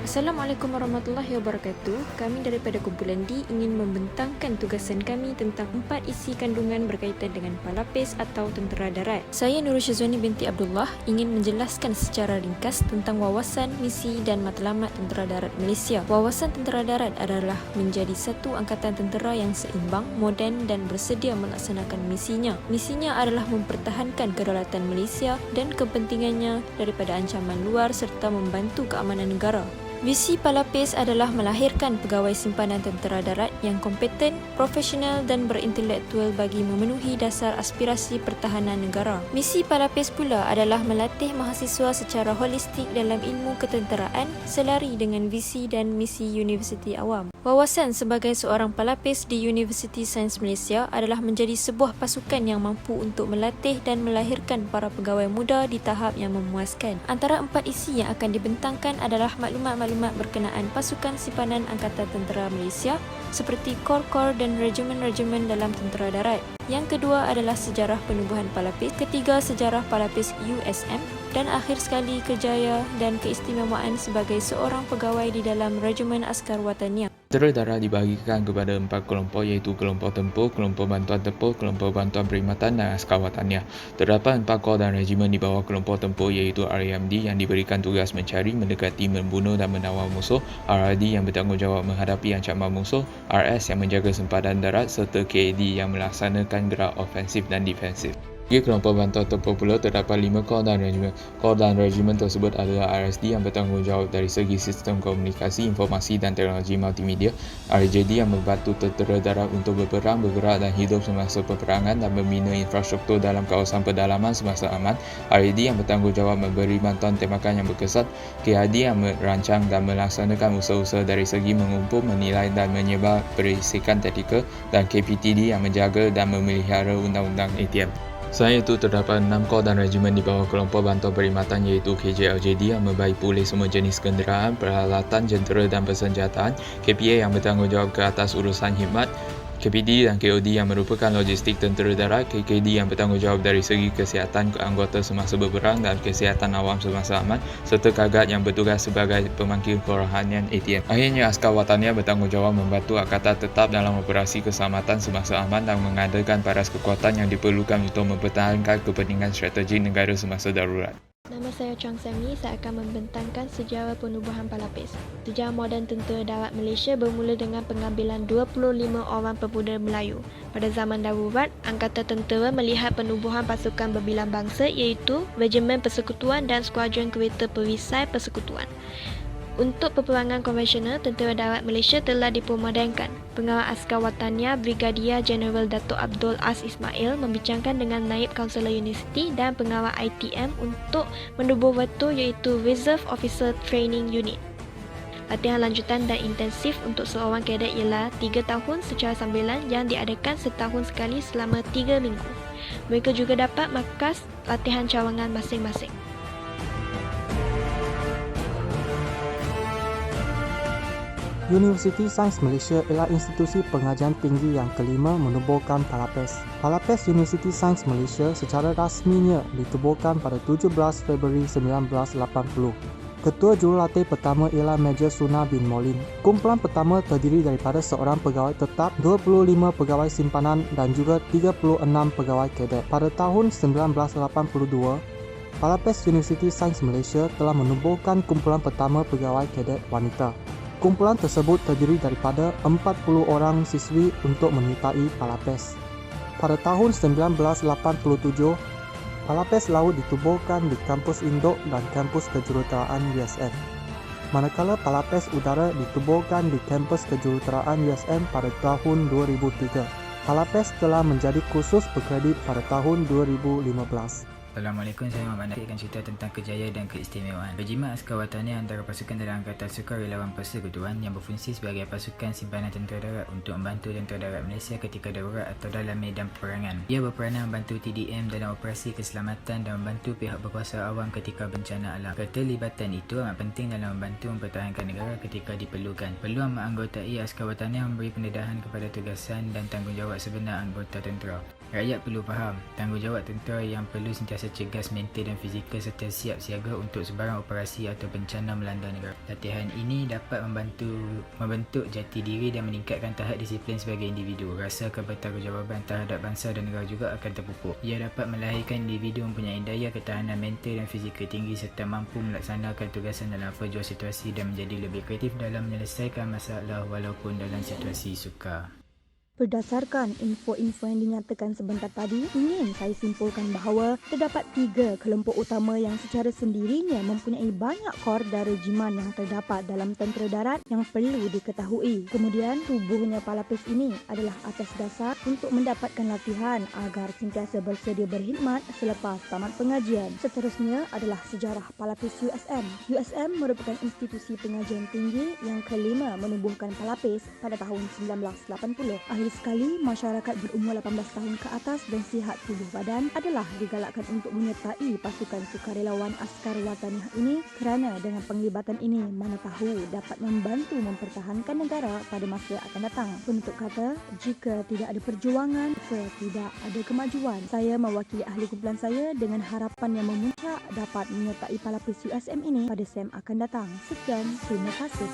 Assalamualaikum warahmatullahi wabarakatuh. Kami daripada kumpulan D ingin membentangkan tugasan kami tentang 4 isi kandungan berkaitan dengan palapis atau tentera darat. Saya Nurul Syazwani binti Abdullah ingin menjelaskan secara ringkas tentang wawasan, misi dan matlamat tentera darat Malaysia. Wawasan tentera darat adalah menjadi satu angkatan tentera yang seimbang, moden dan bersedia melaksanakan misinya. Misinya adalah mempertahankan kedaulatan Malaysia dan kepentingannya daripada ancaman luar serta membantu keamanan negara. Visi Palapis adalah melahirkan pegawai simpanan tentera darat yang kompeten, profesional dan berintelektual bagi memenuhi dasar aspirasi pertahanan negara. Misi Palapis pula adalah melatih mahasiswa secara holistik dalam ilmu ketenteraan selari dengan visi dan misi Universiti Awam. Wawasan sebagai seorang palapis di Universiti Sains Malaysia adalah menjadi sebuah pasukan yang mampu untuk melatih dan melahirkan para pegawai muda di tahap yang memuaskan. Antara 4 isi yang akan dibentangkan adalah maklumat berkenaan pasukan simpanan Angkatan Tentera Malaysia seperti kor-kor dan regimen-regimen dalam tentera darat. Yang kedua adalah sejarah penubuhan palapis, ketiga sejarah palapis USM dan akhir sekali kejayaan dan keistimewaan sebagai seorang pegawai di dalam Regimen Askar Wataniah. Tentera darat dibahagikan kepada 4 kelompok iaitu kelompok tempur, kelompok bantuan tempur, kelompok bantuan perkhidmatan dan askar wataniah. Terdapat 4 kor dan regimen di bawah kelompok tempur iaitu RAMD yang diberikan tugas mencari, mendekati, membunuh dan menawar musuh, RRD yang bertanggungjawab menghadapi ancaman musuh, RS yang menjaga sempadan darat serta KAD yang melaksanakan gerak ofensif dan defensif. Bagi kelompok bantuan tempur pula terdapat 5 kor dan regimen. Kor dan regimen tersebut adalah RSD yang bertanggungjawab dari segi sistem komunikasi, informasi dan teknologi multimedia, RJD yang membantu tentera darat untuk berperang, bergerak dan hidup semasa peperangan dan membina infrastruktur dalam kawasan pedalaman semasa aman, RAD yang bertanggungjawab memberi bantuan tembakan yang berkesan, KAD yang merancang dan melaksanakan usaha-usaha dari segi mengumpul, menilai dan menyebar berisikan taktikal, dan KPTD yang menjaga dan memelihara undang-undang ATM. Selain itu, terdapat 6 kor dan regimen di bawah kelompok bantuan perkhidmatan iaitu KJLJD yang membaik pulih semua jenis kenderaan, peralatan, jentera dan persenjataan, KPA yang bertanggungjawab ke atas urusan khidmat, KPD dan KOD yang merupakan logistik tentera darat, KKD yang bertanggungjawab dari segi kesihatan anggota semasa berperang dan kesihatan awam semasa aman, serta KAGAT yang bertugas sebagai pemangkil kerohanian ATM. Akhirnya, askar wataniah bertanggungjawab membantu angkatan tetap dalam operasi keselamatan semasa aman dan mengadakan paras kekuatan yang diperlukan untuk mempertahankan kepentingan strategik negara semasa darurat. Nama saya Chang Sami, saya akan membentangkan sejarah penubuhan palapis. Sejarah moden tentera darat Malaysia bermula dengan pengambilan 25 orang pemuda Melayu. Pada zaman darurat, Angkatan Tentera melihat penubuhan pasukan berbilang bangsa iaitu Regimen Persekutuan dan Skuadron Kereta Perisai Persekutuan. Untuk peperangan konvensional, Tentera Darat Malaysia telah dipermodenkan. Pengawal Askar Wataniah Brigadier Jeneral Dato' Abdul As Ismail membincangkan dengan Naib Kaunselor Universiti dan pengawal ITM untuk mendubur betul iaitu Reserve Officer Training Unit. Latihan lanjutan dan intensif untuk seorang kadet ialah 3 tahun secara sambilan yang diadakan setahun sekali selama 3 minggu. Mereka juga dapat markas latihan cawangan masing-masing. Universiti Sains Malaysia ialah institusi pengajian tinggi yang kelima menubuhkan Palapis. Palapis Universiti Sains Malaysia secara rasminya ditubuhkan pada 17 Februari 1980. Ketua Jurulatih pertama ialah Major Suna bin Molin. Kumpulan pertama terdiri daripada seorang pegawai tetap, 25 pegawai simpanan dan juga 36 pegawai kadet. Pada tahun 1982, Palapis Universiti Sains Malaysia telah menubuhkan kumpulan pertama pegawai kadet wanita. Kumpulan tersebut terdiri daripada 40 orang siswi untuk menyertai Palapis. Pada tahun 1987, Palapis Laut ditubuhkan di kampus Induk dan kampus kejuruteraan USM. Manakala Palapis Udara ditubuhkan di kampus kejuruteraan USM pada tahun 2003. Palapis telah menjadi kursus berkredit pada tahun 2015. Assalamualaikum, saya Muhammad Nafi akan cerita tentang kejayaan dan keistimewaan. Regimen Askar Wataniah antara pasukan dalam Angkatan Sukarelawan Persekutuan yang berfungsi sebagai pasukan simpanan tentera darat untuk membantu tentera darat Malaysia ketika darurat atau dalam medan peperangan. Ia berperanan membantu TDM dalam operasi keselamatan dan membantu pihak berkuasa awam ketika bencana alam. Keterlibatan itu amat penting dalam membantu mempertahankan negara ketika diperlukan. Peluang menganggotai Askar Wataniah memberi pendedahan kepada tugasan dan tanggungjawab sebenar anggota tentera. Rakyat perlu faham tanggungjawab tentera yang perlu sentiasa cergas mental dan fizikal serta siap siaga untuk sebarang operasi atau bencana melanda negara. Latihan ini dapat membentuk jati diri dan meningkatkan tahap disiplin sebagai individu. Rasa bertanggungjawab terhadap bangsa dan negara juga akan terpupuk. Ia dapat melahirkan individu mempunyai daya ketahanan mental dan fizikal tinggi serta mampu melaksanakan tugasan dalam berbagai situasi dan menjadi lebih kreatif dalam menyelesaikan masalah walaupun dalam situasi sukar. Berdasarkan info-info yang dinyatakan sebentar tadi, ingin saya simpulkan bahawa terdapat 3 kelompok utama yang secara sendirinya mempunyai banyak kor dan regimen yang terdapat dalam tentera darat yang perlu diketahui. Kemudian, tubuhnya palapis ini adalah atas dasar untuk mendapatkan latihan agar sentiasa bersedia berkhidmat selepas tamat pengajian. Seterusnya adalah sejarah palapis USM. USM merupakan institusi pengajian tinggi yang kelima menubuhkan palapis pada tahun 1980. Sekali masyarakat berumur 18 tahun ke atas dan sihat tubuh badan adalah digalakkan untuk menyertai pasukan sukarelawan askar wataniah ini kerana dengan penglibatan ini mana tahu dapat membantu mempertahankan negara pada masa akan datang. Penutup kata, jika tidak ada perjuangan, maka tidak ada kemajuan. Saya mewakili ahli kumpulan saya dengan harapan yang memuncak dapat menyertai palapis USM ini pada SEM akan datang. Sekian, terima kasih.